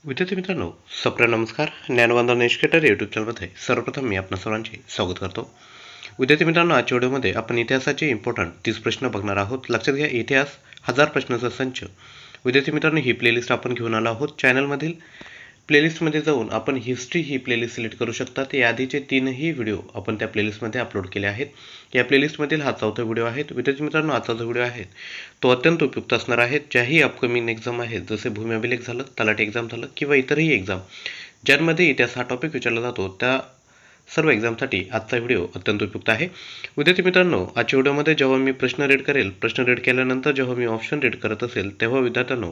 विद्यार्थी मित्रांनो, नमस्कार. ज्ञानवंदन एज्युकेटर यूट्यूब चॅनलमध्ये सर्वप्रथम मी आपणा सर्वांचे स्वागत करतो. विद्यार्थी मित्रांनो, आजच्या व्हिडिओमध्ये आपण इतिहासाचे इम्पॉर्टंट 30 प्रश्न बघणार आहोत. लक्षात घ्या, इतिहास 1000 प्रश्नांचा संच. विद्यार्थी मित्रांनो, ही प्लेलिस्ट आपण घेऊन आलो आहोत. चॅनलमधील प्लेलिस्टमध्ये जाऊन आपण हिस्ट्री ही प्लेलिस्ट सिलेक्ट करू शकता. या आधीचे 3ही व्हिडिओ आपण त्या प्लेलिस्टमध्ये अपलोड केले आहेत. या प्लेलिस्टमधील हा 4था व्हिडिओ आहे. विद्यार्थी मित्रांनो, आजचा जो व्हिडिओ आहे तो अत्यंत उपयुक्त असणार आहे. ज्याही अपकमिंग एक्झाम आहेत, जसे भूमी अभिलेख झालं, तलाठी एक्झाम झालं किंवा इतरही एक्झाम ज्यांमध्ये इतिहास हा टॉपिक विचारला जातो, त्या सर्व एक्झामसाठी आजचा व्हिडिओ अत्यंत उपयुक्त आहे. विद्यार्थी मित्रांनो, आजच्या व्हिडिओमध्ये जेव्हा मी प्रश्न रीड करेल, प्रश्न रीड केल्यानंतर जेव्हा मी ऑप्शन रीड करत असेल, तेव्हा विद्यार्थ्यांनो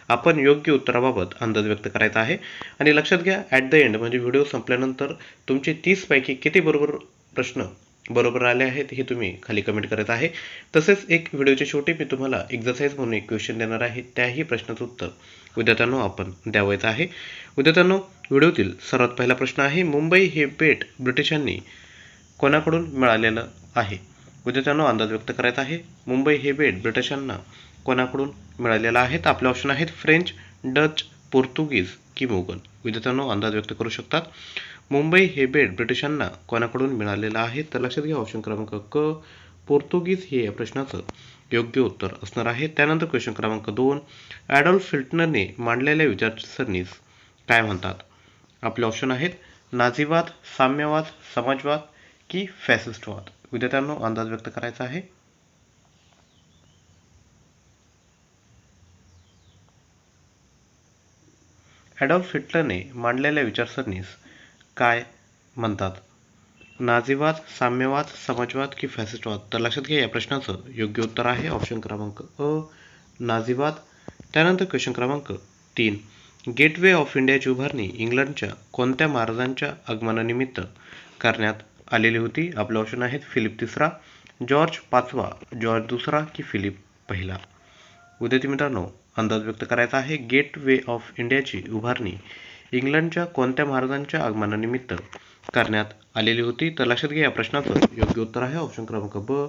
आपण योग्य उत्तराबाबत अंदाज व्यक्त करायचा आहे. आणि लक्षात घ्या, ॲट द एंड म्हणजे व्हिडिओ संपल्यानंतर तुमचे 30 पैकी किती प्रश्न बरोबर आले आहेत हे तुम्ही खाली कमेंट करत आहे. तसेच एक व्हिडिओच्या शेवटी मी तुम्हाला एक्झरसाइज म्हणून एक क्वेश्चन देणार आहे. त्याही प्रश्नाचं उत्तर विद्यार्थ्यांनो आपण द्यावायचं आहे. विद्यार्थ्यांनो, व्हिडिओतील सर्वात पहिला प्रश्न आहे, मुंबई हे बेट ब्रिटिशांनी कोणाकडून मिळालेलं आहे? विद्यार्थ्यांनो, अंदाज व्यक्त करायचा आहे. मुंबई हे बेट ब्रिटिशांना कोणाकडून मिळालेलं आहे? तर आपले ऑप्शन आहेत फ्रेंच, डच, पोर्तुगीज की मुघल. विद्यार्थ्यांनो, अंदाज व्यक्त करू शकतात. मुंबई हे बेट ब्रिटिशांना कोणाकडून मिळालेलं आहे? तर लक्षात घ्या, ऑप्शन क्रमांक क पोर्तुगीज हे या प्रश्नाचं योग्य उत्तर असणार आहे. त्यानंतर क्वेश्चन क्रमांक 2, ॲडॉल्फ हिटलरने मांडलेल्या विचारसरणीस काय म्हणतात? आपले ऑप्शन आहेत नाझीवाद, साम्यवाद, समाजवाद की फॅसिस्टवाद. विद्यार्थ्यांनो, अंदाज व्यक्त करायचा आहे. ॲडॉल्फ हिटलरने मांडलेल्या विचारसरणीस काय म्हणतात? नाझीवाद, साम्यवाद, समाजवाद की फॅसिस्टवाद. तर लक्षात घ्या, या प्रश्नाचं योग्य उत्तर आहे ऑप्शन क्रमांक अ, नाझीवाद. त्यानंतर क्वेश्चन क्रमांक 3, गेटवे ऑफ इंडियाची उभारणी इंग्लंडच्या कोणत्या महाराजांच्या आगमनानिमित्त करण्यात आलेली होती? आपले ऑप्शन आहेत फिलिप तिसरा, जॉर्ज पाचवा, जॉर्ज दुसरा की फिलिप पहिला. विद्यार्थी मित्रांनो, अंदाज व्यक्त करायचा आहे. गेट वे ऑफ इंडियाची उभारणी इंग्लंडच्या कोणत्या महाराजांच्या आगमनानिमित्त करण्यात आलेली होती? तर लक्षात घ्या, या प्रश्नाचं योग्य उत्तर आहे ऑप्शन क्रमांक ब,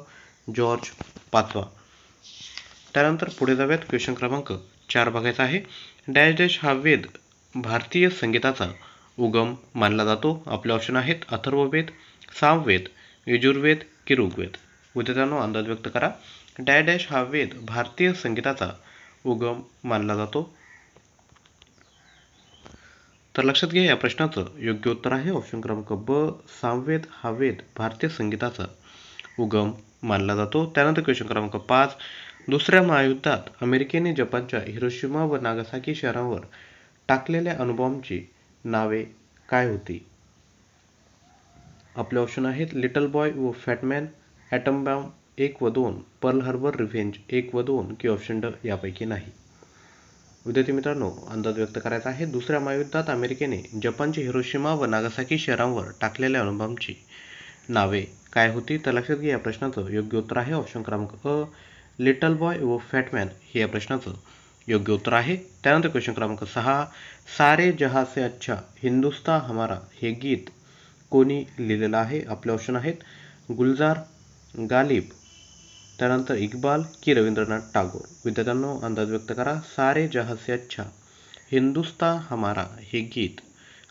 जॉर्ज पाचवा. त्यानंतर पुढे जाऊयात. क्वेश्चन क्रमांक 4 बघायचा आहे. डॅश डॅश हा वेद भारतीय संगीताचा उगम मानला जातो. आपले ऑप्शन आहेत अथर्ववेद, सामवेद, यजुर्वेद की ऋग्वेद. विद्यार्थ्यांनो, अंदाज व्यक्त करा. डॅश डॅश हा वेद भारतीय संगीताचा उगम मानला जातो. तर लक्षात घ्या, या प्रश्नाचं योग्य उत्तर आहे ऑप्शन क्रमांक ब, सामवेद हा वेद भारतीय संगीताचा उगम मानला जातो. त्यानंतर क्वेश्चन क्रमांक 5, दुसऱ्या महायुद्धात अमेरिकेने जपानच्या हिरोशिमा व नागासाकी शहरांवर टाकलेल्या अणुबॉम्बची नावे काय होती? आपले ऑप्शन आहेत लिटल बॉय व फॅटमॅन, ॲटम बॉम्ब 1 व 2, पर्ल हार्बर रिव्हेंज 1 व 2 की ऑप्शन ड यापैकी नाही. विद्यार्थी मित्रांनो, अंदाज व्यक्त करायचा आहे. दुसऱ्या महायुद्धात अमेरिकेने जपानच्या हिरोशिमा व नागासाकी शहरांवर टाकलेल्या अणुबॉम्बची नावे काय होती? तर लक्षात घ्या, या प्रश्नाचं योग्य उत्तर आहे ऑप्शन क्रमांक अ, लिटल बॉय व फॅटमॅन हे या प्रश्नाचं योग्य उत्तर आहे. त्यानंतर क्वेश्चन क्रमांक 6, सारे जहां से अच्छा हिंदुस्तान हमारा हे गीत कोणी लिहिलेलं आहे? आपले ऑप्शन आहेत गुलजार, गालिब, त्यानंतर इक्बाल की रवींद्रनाथ टागोर. विद्यार्थ्यांनो, अंदाज व्यक्त करा. सारे जहां से अच्छा हिंदुस्तान हमारा हे गीत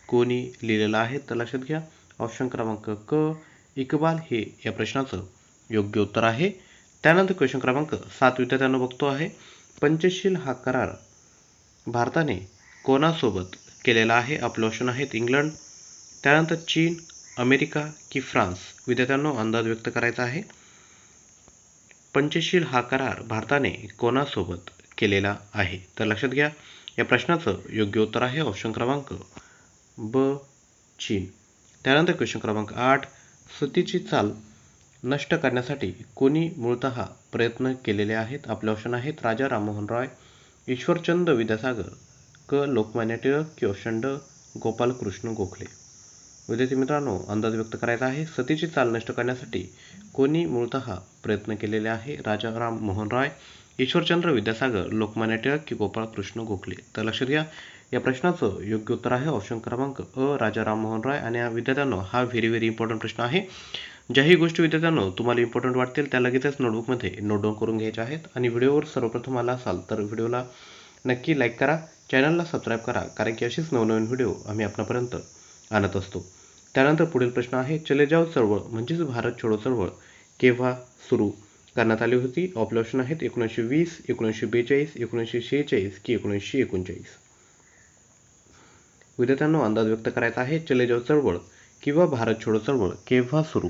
कोणी लिहिलेलं आहे? तर लक्षात घ्या, ऑप्शन क्रमांक क, इक्बाल हे या प्रश्नाचं योग्य उत्तर आहे. त्यानंतर क्वेश्चन क्रमांक 7 विद्यार्थ्यांना बघतो आहे. पंचशील हा करार भारताने कोणासोबत केलेला आहे? आपले ऑप्शन आहेत इंग्लंड, त्यानंतर चीन, अमेरिका की फ्रान्स. विद्यार्थ्यांनो, अंदाज व्यक्त करायचा आहे. पंचशील हा करार भारताने कोणासोबत केलेला आहे? तर लक्षात घ्या, या प्रश्नाचं योग्य उत्तर आहे ऑप्शन क्रमांक ब, चीन. त्यानंतर क्वेश्चन क्रमांक 8, सतीची चाल नष्ट करण्यासाठी कोणी मूळतः प्रयत्न केलेले आहेत? आपले ऑप्शन आहेत राजा राममोहन रॉय, ईश्वरचंद्र विद्यासागर, क लोकमान्य टिळक की ऑप्शन ड गोपालकृष्ण गोखले. विद्यार्थी मित्रांनो, अंदाज व्यक्त करायचा आहे. सतीची चाल नष्ट करण्यासाठी कोणी मूळतः प्रयत्न केलेले आहे? राजा राममोहन रॉय, ईश्वरचंद्र विद्यासागर, लोकमान्य टिळक की गोपाळकृष्ण गोखले. तर लक्षात घ्या, या प्रश्नाचं योग्य उत्तर आहे ऑप्शन क्रमांक अ, राजा राममोहन रॉय. आणि विद्यार्थ्यांनो, हा व्हेरी इम्पॉर्टंट प्रश्न आहे. ज्याही गोष्टी विद्यार्थ्यांनो तुम्हाला इम्पॉर्टंट वाटतील त्या लगेचच नोटबुकमध्ये नोट डाऊन करून घ्यायच्या आहेत. आणि व्हिडिओवर सर्वप्रथम आला असाल तर व्हिडिओला नक्की लाईक करा, चॅनलला सबस्क्राईब करा, कारण की अशीच नवनवीन व्हिडिओ आम्ही आपणापर्यंत आणत असतो. त्यानंतर पुढील प्रश्न आहे, चले जाओ चळवळ म्हणजेच भारत छोडो चळवळ केव्हा सुरू करण्यात आली होती? आपले ऑप्शन आहेत 1920, 1942, 1946 की 1939. विद्यार्थ्यांनो अंदाज व्यक्त करायचा आहे. चले जाओ चळवळ किंवा भारत छोडो चळवळ केव्हा सुरू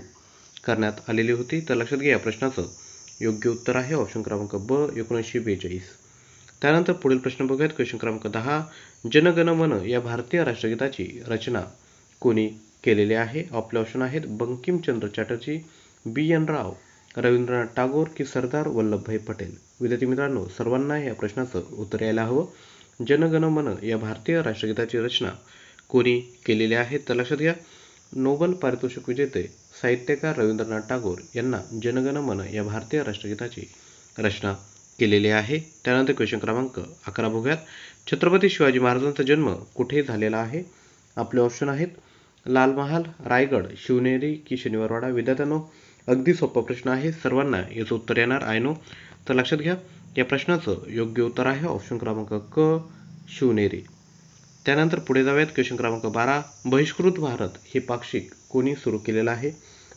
करण्यात आलेली होती? तर लक्षात घ्या, या प्रश्नाचं योग्य उत्तर आहे ऑप्शन क्रमांक ब 1942. त्यानंतर पुढील प्रश्न बघूयात. क्वेश्चन क्रमांक 10. जन गण मन या भारतीय राष्ट्रगीताची रचना कोणी केलेली आहे? आपले ऑप्शन आहेत बंकिमचंद्र चॅटर्जी, बी एन राव, रवींद्रनाथ टागोर की सरदार वल्लभभाई पटेल. विद्यार्थी मित्रांनो, सर्वांना या प्रश्नाचं उत्तर यायला हवं. जन गण मन या भारतीय राष्ट्रगीताची रचना कोणी केलेली आहे? तर लक्षात घ्या, नोबेल पारितोषिक विजेते साहित्यकार रवींद्रनाथ टागोर यांना जन गण मन या भारतीय राष्ट्रगीताची रचना केलेली आहे. त्यानंतर क्वेश्चन क्रमांक 11 बघूयात. छत्रपती शिवाजी महाराजांचा जन्म कुठे झालेला आहे? आपले ऑप्शन आहेत लाल महाल, रायगड, शिवनेरी की शनिवारवाडा. विद्यार्थ्यांनो, अगदी सोपा प्रश्न आहे, सर्वांना याचं उत्तर येणार आय नो. तर लक्षात घ्या, या प्रश्नाचं योग्य उत्तर आहे ऑप्शन क्रमांक क शिवनेरी. त्यानंतर पुढे जाऊयात. क्वेश्चन क्रमांक 12. बहिष्कृत भारत हे पाक्षिक कोणी सुरू केलेलं आहे?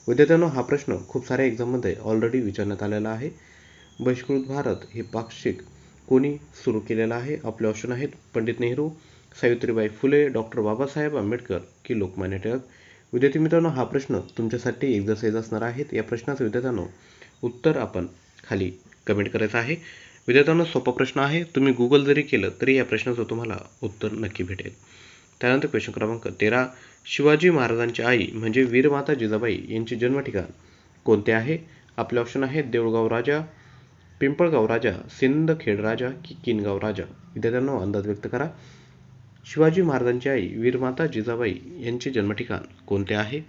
विद्यार्थ्यांनो, हा प्रश्न खूप साऱ्या एक्झाममध्ये ऑलरेडी विचारण्यात आलेला आहे. बहिष्कृत भारत हे पाक्षिक कोणी सुरू केलेलं आहे? आपले ऑप्शन आहेत पंडित नेहरू, सावित्रीबाई फुले, डॉक्टर बाबासाहेब आंबेडकर की लोकमान्य टिळक. विद्यार्थी मित्रांनो, हा प्रश्न तुमच्यासाठी एक्झरसाइज असणार आहे. या प्रश्नाचं विद्यार्थ्यांनो उत्तर आपण खाली कमेंट करायचं आहे. विद्यार्थ्यांनो, सोपा प्रश्न आहे, तुम्ही गुगल जरी केलं तरी या प्रश्नाचं तुम्हाला उत्तर नक्की भेटेल. त्यानंतर क्वेश्चन क्रमांक 13. शिवाजी महाराजांची आई म्हणजे वीरमाता जिजाबाई यांचे जन्म ठिकाण कोणते आहे? आपले ऑप्शन आहेत देऊळगाव राजा, पिंपळगाव राजा, सिंदखेड राजा की किनगाव राजा. विद्यार्थ्यांनो, अंदाज व्यक्त करा. शिवाजी महाराजांची आई वीरमाता जिजाबाई यांचे जन्म ठिकाण कोणते आहे?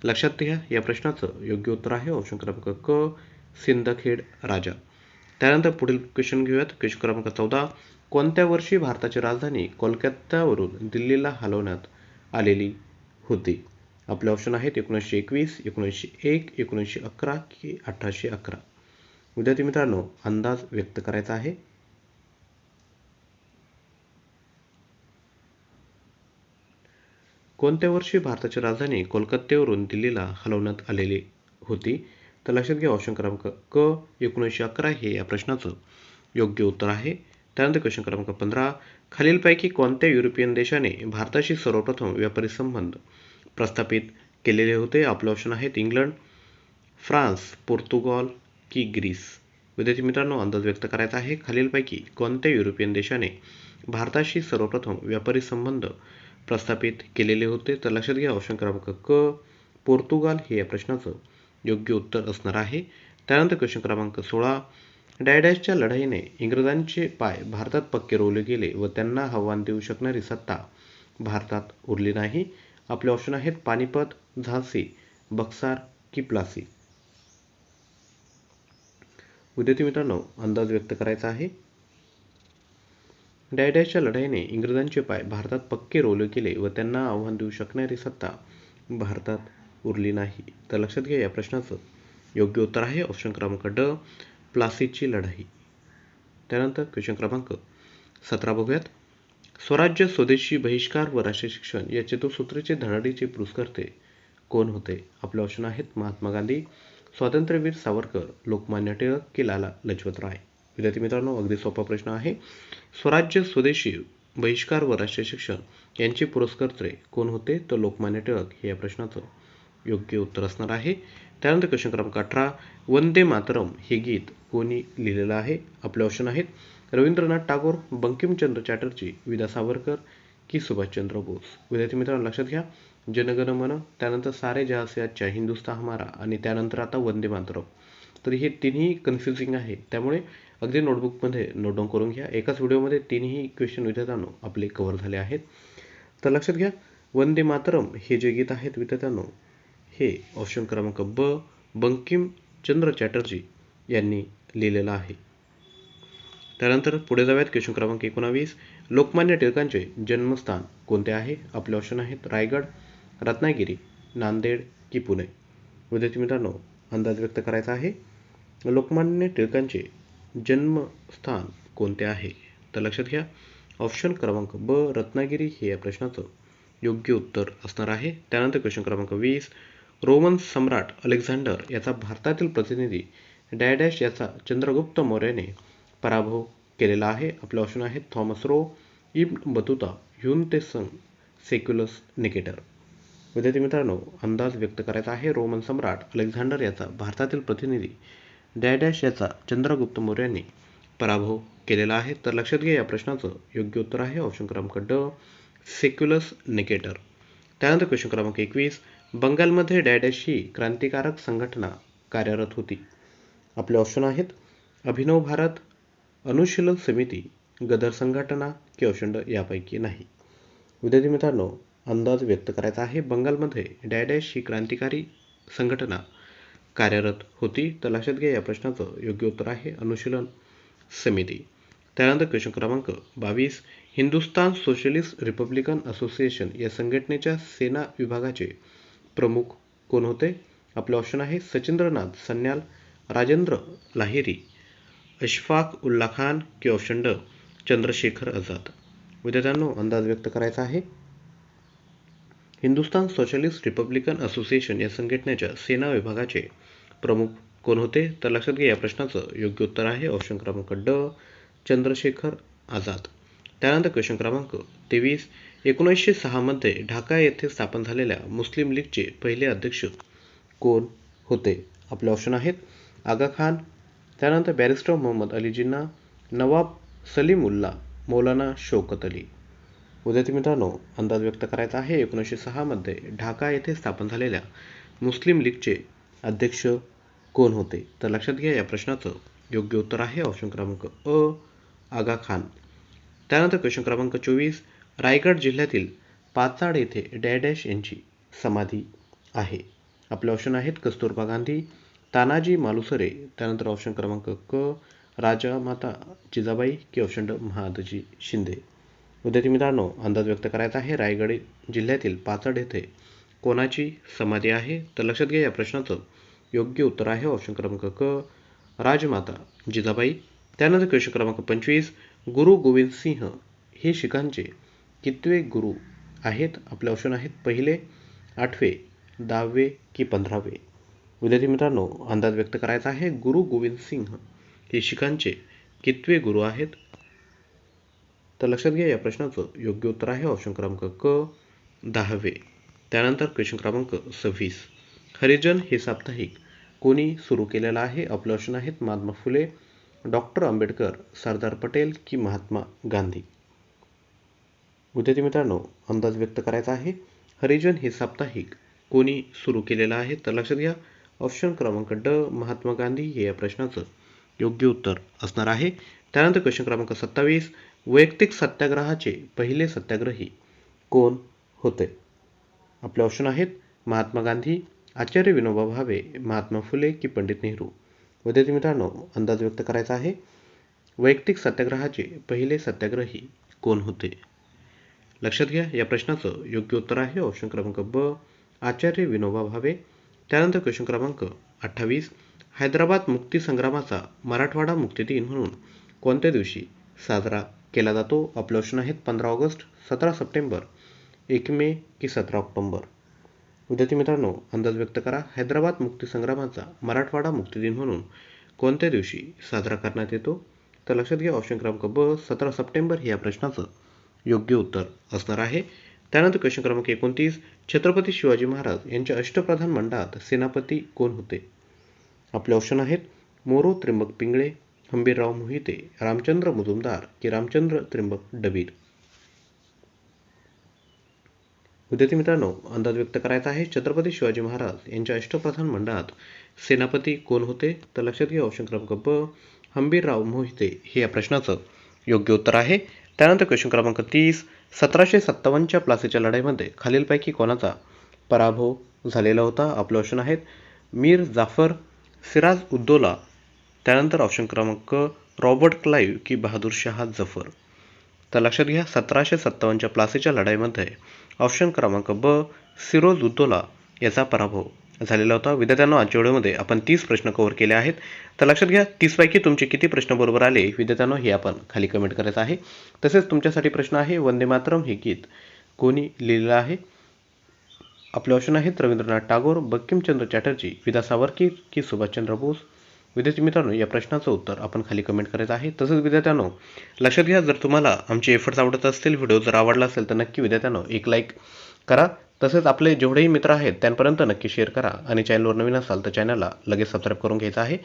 लक्षात घ्या, या प्रश्नाचं योग्य उत्तर आहे ऑप्शन क्रमांक क सिंदखेड राजा. त्यानंतर पुढील क्वेश्चन घेऊयात. क्वेश्चन क्रमांक 14. कोणत्या वर्षी भारताची राजधानी कोलकात्यावरून दिल्लीला हलवण्यात आलेली होती? आपले ऑप्शन आहेत 1921, 1901, 1911 की 1811. विद्यार्थी मित्रांनो, अंदाज व्यक्त करायचा आहे. कोणत्या वर्षी भारताची राजधानी कोलकात्यावरून दिल्लीला हलवण्यात आलेली होती? तर लक्षात घ्या, ऑप्शन क्रमांक क 1911 हे या प्रश्नाचं योग्य उत्तर आहे. त्यानंतर क्वेश्चन क्रमांक 15. खालीलपैकी कोणत्या युरोपियन देशाने भारताशी सर्वप्रथम व्यापारी संबंध प्रस्थापित केलेले होते? आपले ऑप्शन आहेत इंग्लंड, फ्रान्स, पोर्तुगाल की ग्रीस. विद्यार्थी मित्रांनो, अंदाज व्यक्त करायचा आहे. खालीलपैकी कोणत्या युरोपियन देशाने भारताशी सर्वप्रथम व्यापारी संबंध प्रस्थापित केलेले होते? तर लक्षात घ्या, ऑप्शन क्रमांक क पोर्तुगाल हे या प्रश्नाचं योग्य उत्तर असणार आहे. त्यानंतर क्वेश्चन क्रमांक 16. डायडॅशच्या लढाईने इंग्रजांचे पाय भारतात पक्के रोवले गेले व त्यांना आव्हान देऊ शकणारी सत्ता भारतात उरली नाही. आपले ऑप्शन आहेत पानिपत, झांसी, बक्सार की प्लासी. विद्यार्थी मित्रांनो, अंदाज व्यक्त करायचा आहे. डायडॅशच्या लढाईने इंग्रजांचे पाय भारतात पक्के रोवले गेले व त्यांना आव्हान देऊ शकणारी सत्ता भारतात उरली नाही. तर लक्षात घ्या, या प्रश्नाचं योग्य उत्तर आहे ऑप्शन क्रमांक ड प्लासीची लढाई. त्यानंतर क्वेश्चन क्रमांक 17 बघूयात. स्वराज्य, स्वदेशी, बहिष्कार व राष्ट्रीय शिक्षण या चतुसूत्रीचे धडाडीचे पुरस्कर्ते कोण होते? आपले ऑप्शन आहेत महात्मा गांधी, स्वातंत्र्यवीर सावरकर, लोकमान्य टिळक की लाला लजपत राय. विद्यार्थी मित्रांनो, अगदी सोपा प्रश्न आहे. स्वराज्य, स्वदेशी, बहिष्कार व राष्ट्रीय शिक्षण यांचे पुरस्कर्ते कोण होते? तर लोकमान्य टिळक हे या प्रश्नाचं योग्य उत्तर असणार आहे. त्यानंतर क्वेश्चन क्रमांक 18. वंदे मातरम हे गीत कोणी लिहिलेलं आहे? आपले ऑप्शन आहेत रवींद्रनाथ टागोर, बंकिमचंद्र चॅटर्जी, विदा सावरकर की सुभाषचंद्र बोस. विद्यार्थी मित्रांनो, लक्षात घ्या, जनगण मन, त्यानंतर सारे जहां से अच्छा, हिंदुस्तान हमारा आणि त्यानंतर आता वंदे मातरम. तर हे तिन्ही कन्फ्युजिंग आहे, त्यामुळे अगदी नोटबुकमध्ये नोट डाऊन करून घ्या. एकाच व्हिडिओमध्ये तिन्ही क्वेश्चन विद्यार्थ्यांनो आपले कव्हर झाले आहेत. तर लक्षात घ्या, वंदे मातरम हे जे गीत आहेत विद्यार्थ्यांनो, हे ऑप्शन क्रमांक ब बंकिमचंद्र चॅटर्जी यांनी लिहिलेलं आहे. त्यानंतर पुढे जाऊयात. क्वेश्चन क्रमांक 19. लोकमान्य टिळकांचे जन्मस्थान कोणते आहे? आपले ऑप्शन आहेत रायगड, रत्नागिरी, नांदेड की पुणे. विद्यार्थी मित्रांनो, अंदाज व्यक्त करायचा आहे. लोकमान्य टिळकांचे जन्मस्थान कोणते आहे? तर लक्षात घ्या, ऑप्शन क्रमांक ब रत्नागिरी हे या प्रश्नाचं योग्य उत्तर असणार आहे. त्यानंतर क्वेश्चन क्रमांक 20 रोमन सम्राट अलेक्झांडर याचा भारतातील प्रतिनिधी डॅश याचा चंद्रगुप्त मौर्याने पराभव केलेला आहे. आपले ऑप्शन आहेत थॉमस रो, इब्न बतुता, ह्युन ते संग, सेक्युलस निकेटर. विद्यार्थी मित्रांनो, अंदाज व्यक्त करायचा आहे. रोमन सम्राट अलेक्झांडर याचा भारतातील प्रतिनिधी डॅश याचा चंद्रगुप्त मौर्याने पराभव केलेला आहे. तर लक्षात घ्या, या प्रश्नाचं योग्य उत्तर आहे ऑप्शन क्रमांक ड सेक्युलस निकेटर. त्यानंतर क्वेश्चन क्रमांक 21 बंगालमध्ये डॅश ही क्रांतिकारक संघटना कार्यरत होती. आपले ऑप्शन आहेत अभिनव भारत, अनुशीलन समिती, गदर संघटना की ऑप्शन ड यापैकी नाही. विद्यार्थी मित्रांनो, अंदाज व्यक्त करायचा आहे. बंगालमध्ये डॅश ही क्रांतिकारी संघटना कार्यरत होती. तर लक्षात घ्या, या प्रश्नाचं योग्य उत्तर आहे अनुशीलन समिती. त्यानंतर क्वेश्चन क्रमांक 22 हिंदुस्तान सोशलिस्ट रिपब्लिकन असोसिएशन या संघटनेच्या सेना विभागाचे प्रमुख कोण होते. आपले ऑप्शन आहे सचिंद्रनाथ सन्याल, राजेंद्र लाहिरी, अशफाक उल्ला खान की ऑप्शन ड चंद्रशेखर आझाद. विद्यार्थ्यांनो, अंदाज व्यक्त करायचा आहे. हिंदुस्तान सोशलिस्ट रिपब्लिकन असोसिएशन या संघटनेच्या सेना विभागाचे प्रमुख कोण होते. तर लक्षात घ्या, या प्रश्नाचं योग्य उत्तर आहे ऑप्शन क्रमांक ड चंद्रशेखर आझाद. त्यानंतर क्वेश्चन क्रमांक 23 1906 मध्ये ढाका येथे स्थापन झालेल्या मुस्लिम लीगचे पहिले अध्यक्ष कोण होते. आपले ऑप्शन आहेत आगा खान, त्यानंतर बॅरिस्टर मोहम्मद अली जिन्ना, नवाब सलीम उल्ला, मौलाना शौकत अली. विद्यार्थी मित्रांनो, अंदाज व्यक्त करायचा आहे. 1906 मध्ये ढाका येथे स्थापन झालेल्या मुस्लिम लीगचे अध्यक्ष कोण होते. तर लक्षात घ्या, या प्रश्नाचं योग्य उत्तर आहे ऑप्शन क्रमांक अ आगा खान. त्यानंतर क्वेश्चन क्रमांक 24 रायगड जिल्ह्यातील पाचाड येथे डॅश यांची समाधी आहे. आपले ऑप्शन आहेत कस्तुरबा गांधी, तानाजी मालुसरे, त्यानंतर ऑप्शन क्रमांक क राजामाता जिजाबाई की ऑप्शन ड महादजी शिंदे. विद्यार्थी मित्रांनो, अंदाज व्यक्त करायचा आहे. रायगड जिल्ह्यातील पाचाड येथे कोणाची समाधी आहे. तर लक्षात घ्या, या प्रश्नाचं योग्य उत्तर आहे ऑप्शन क्रमांक क राजमाता जिजाबाई. त्यानंतर क्वेश्चन क्रमांक 25 गुरु गोविंद सिंह हे शिखांचे कितवे गुरु आहेत. आपले ऑप्शन आहेत पहिले, 8वे, 10वे की 15वे. विद्यार्थी मित्रांनो, अंदाज व्यक्त करायचा आहे. गुरु गोविंद सिंह हे शिखांचे कितवे गुरु आहेत. तर लक्षात घ्या, या प्रश्नाचं योग्य उत्तर आहे ऑप्शन क्रमांक क 10वे. त्यानंतर क्वेश्चन क्रमांक 26 हरिजन हे साप्ताहिक कोणी सुरू केलेलं आहे. आपले ऑप्शन आहेत महात्मा फुले, डॉक्टर आंबेडकर, सरदार पटेल की महात्मा गांधी. विद्यार्थी मित्रांनो, अंदाज व्यक्त करायचा आहे. हरिजन हे साप्ताहिक कोणी सुरू केलेलं आहे. तर लक्षात घ्या, ऑप्शन क्रमांक ड महात्मा गांधी हे या प्रश्नाचं योग्य उत्तर असणार आहे. त्यानंतर क्वेश्चन क्रमांक 27 वैयक्तिक सत्याग्रहाचे पहिले सत्याग्रही कोण होते. आपले ऑप्शन आहेत महात्मा गांधी, आचार्य विनोबा भावे, महात्मा फुले की पंडित नेहरू. विद्यार्थी मित्रांनो, अंदाज व्यक्त करायचा आहे. वैयक्तिक सत्याग्रहाचे पहिले सत्याग्रही कोण होते. लक्षात घ्या, या प्रश्नाचं योग्य उत्तर आहे ऑप्शन क्रमांक ब आचार्य विनोबा भावे. त्यानंतर क्वेश्चन क्रमांक 28 हैदराबाद मुक्ती संग्रामाचा मराठवाडा मुक्ती दिन म्हणून कोणत्या दिवशी साजरा केला जातो. आपले ऑप्शन आहेत 15 ऑगस्ट, 17 सप्टेंबर, 1 मे की 17 ऑक्टोबर. विद्यार्थी मित्रांनो, अंदाज व्यक्त करा. हैदराबाद मुक्ती संग्रामाचा मराठवाडा मुक्ती दिन म्हणून कोणत्या दिवशी साजरा करण्यात येतो. तर लक्षात घ्या, ऑप्शन क्रमांक ब 17 सप्टेंबर हे या प्रश्नाचं योग्य उत्तर असणार आहे. त्यानंतर क्वेश्चन क्रमांक 29 छत्रपती शिवाजी महाराज यांच्या अष्टप्रधान मंडळात सेनापती कोण होते. आपले ऑप्शन आहेत मोरो त्र्यंबक पिंगळे, हंबीरराव मोहिते, रामचंद्र मुजुमदार की रामचंद्र त्र्यंबक डबीर. विद्यार्थी मित्रांनो, अंदाज व्यक्त करायचा आहे. छत्रपती शिवाजी महाराज यांच्या अष्टप्रधान मंडळात सेनापती कोण होते. तर लक्षात घ्या, ऑप्शन क्रमांक ब हंबीरराव मोहिते हे या प्रश्नाचं योग्य उत्तर आहे. त्यानंतर क्वेश्चन क्रमांक 30 1757च्या प्लासीच्या लढाईमध्ये खालीलपैकी कोणाचा पराभव झालेला होता. आपले ऑप्शन आहेत मीर जाफर, सिराज उद्दौला, त्यानंतर ऑप्शन क्रमांक रॉबर्ट क्लाइव्ह की बहादूर शाह जफर. तर लक्षात घ्या, 1757च्या प्लासीच्या लढाईमध्ये ऑप्शन क्रमांक ब सिरोज उद्दौला याचा पराभव झालेला होता. विद्यार्थ्यांनो, आजच्या व्हिडिओमध्ये आपण 30 प्रश्न कव्हर केले आहेत. तर लक्षात घ्या, 30 पैकी तुमचे किती प्रश्न बरोबर आले विद्यार्थ्यांनो हे आपण खाली कमेंट करायचं आहे. तसेच तुमच्यासाठी प्रश्न आहे, वंदे मातरम हे गीत कोणी लिहिलेलं आहे? आपले ऑप्शन आहेत रवींद्रनाथ टागोर, बंकिमचंद्र चॅटर्जी, विदा सावरकर की सुभाषचंद्र बोस. विद्यार्थी मित्रांनो, या प्रश्नाचं उत्तर आपण खाली कमेंट करायचं आहे. तसंच विद्यार्थ्यांनो, लक्षात घ्या, जर तुम्हाला आमचे एफर्ट्स आवडत असतील, व्हिडिओ जर आवडला असेल तर नक्की विद्यार्थ्यांनो एक लाईक करा. तसेच आपले जेवढेही मित्र आहेत त्यांपर्यंत नक्की शेअर करा आणि चॅनलवर नवीन असाल तर चॅनलला लगेच सबस्क्राईब करून घ्यायचं आहे.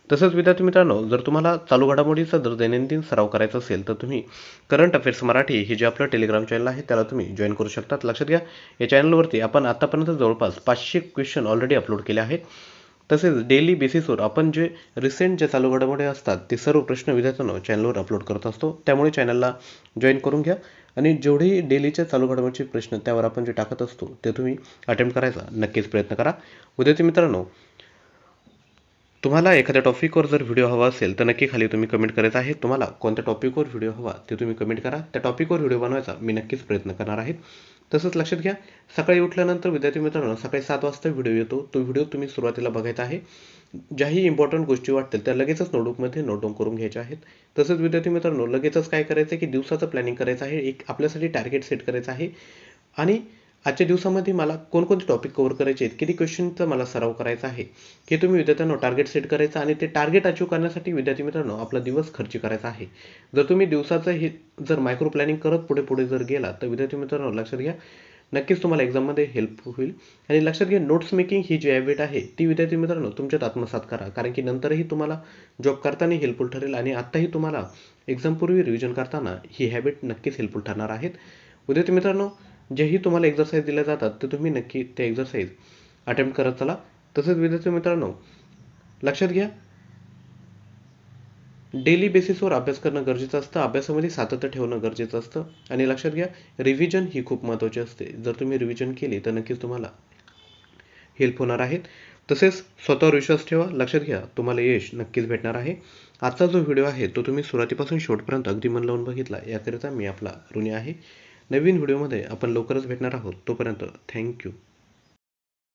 तसंच विद्यार्थी मित्रांनो, जर तुम्हाला चालू घडामोडीचा जर दैनंदिन सराव करायचा असेल तर तुम्ही करंट अफेअर्स मराठी हे जे आपलं टेलिग्राम चॅनल आहे त्याला तुम्ही जॉईन करू शकतात. लक्षात घ्या, या चॅनलवरती आपण आतापर्यंत जवळपास 500 क्वेश्चन ऑलरेडी अपलोड केले आहेत. तसेच डेली बेसिसवर आपण जे रिसेंट जे चालू घडामोडी असतात ते सर्व प्रश्न विद्यार्थ्यांनो चॅनलवर अपलोड करत असतो. त्यामुळे चॅनलला जॉईन करून घ्या आणि जेवढेही डेलीच्या चालू घडामोडीचे प्रश्न त्यावर आपण जे टाकत असतो ते तुम्ही अटेम्प्ट करायचा नक्कीच प्रयत्न करा. विद्यार्थी मित्रांनो, तुम्हाला एखाद्या टॉपिकवर जर व्हिडिओ हवा असेल तर नक्की खाली तुम्ही कमेंट करायचं आहे. तुम्हाला कोणत्या टॉपिकवर व्हिडिओ हवा ते तुम्ही कमेंट करा. त्या टॉपिकवर व्हिडिओ बनवायचा मी नक्कीच प्रयत्न करणार आहे. तसंच लक्षात घ्या, सकाळी उठल्यानंतर विद्यार्थी मित्रांनो सकाळी 7 वाजता व्हिडिओ येतो. तो व्हिडिओ तुम्ही सुरुवातीला बघायचा आहे. ज्याही इम्पॉर्टंट गोष्टी वाटतील त्या लगेचच नोटबुकमध्ये नोट डाऊन करून घ्यायच्या आहेत. तसंच विद्यार्थी मित्रांनो, लगेचच काय करायचं आहे की दिवसाचं प्लॅनिंग करायचं आहे. एक आपल्यासाठी टार्गेट सेट करायचं आहे आणि आजच्या दिवसामध्ये मला कोणकोणते टॉपिक कव्हर करायचे आहेत, किती क्वेश्चनचा मला सराव करायचा आहे, हे तुम्ही विद्यार्थ्यांनो टार्गेट सेट करायचं आणि ते टार्गेट अचीव्ह करण्यासाठी विद्यार्थी मित्रांनो आपला दिवस खर्च करायचा आहे. जर तुम्ही दिवसाचं हे जर मायक्रो प्लॅनिंग करत पुढे पुढे जर गेला तर विद्यार्थी मित्रांनो लक्षात घ्या, नक्कीच तुम्हाला एक्झाममध्ये हेल्प होईल. आणि लक्षात घ्या, नोट्स मेकिंग ही जी हॅबिट आहे ती विद्यार्थी मित्रांनो तुमच्यात आत्मसात करा, कारण की नंतरही तुम्हाला जॉब करताना हेल्पफुल ठरेल आणि आत्ताही तुम्हाला एक्झामपूर्वी रिव्हिजन करताना ही हॅबिट नक्कीच हेल्पफुल ठरणार आहेत. विद्यार्थी मित्रांनो, जेही तुम्हाला एक्झरसाईज दिल्या जातात तर तुम्ही नक्की ते एक्झरसाईज अटेम्प्ट करत चला. तसंच विद्यार्थी मित्रांनो लक्षात घ्या, डेली बेसिसवर अभ्यास करणं गरजेचं असतं. अभ्यासामध्ये सातत्य ठेवणं गरजेचं असतं आणि लक्षात घ्या, रिव्हिजन ही खूप महत्त्वाची असते. जर तुम्ही रिव्हिजन केली तर नक्कीच तुम्हाला हेल्प होणार आहेत. तसेच स्वतःवर विश्वास ठेवा. लक्षात घ्या, तुम्हाला यश नक्कीच भेटणार आहे. आजचा जो व्हिडिओ आहे तो तुम्ही सुरुवातीपासून शेवटपर्यंत अगदी मन लावून बघितला याकरिता मी आपला ऋणी आहे. नवीन व्हिडिओमध्ये आपण लवकरच भेटणार आहोत. तोपर्यंत थँक्यू.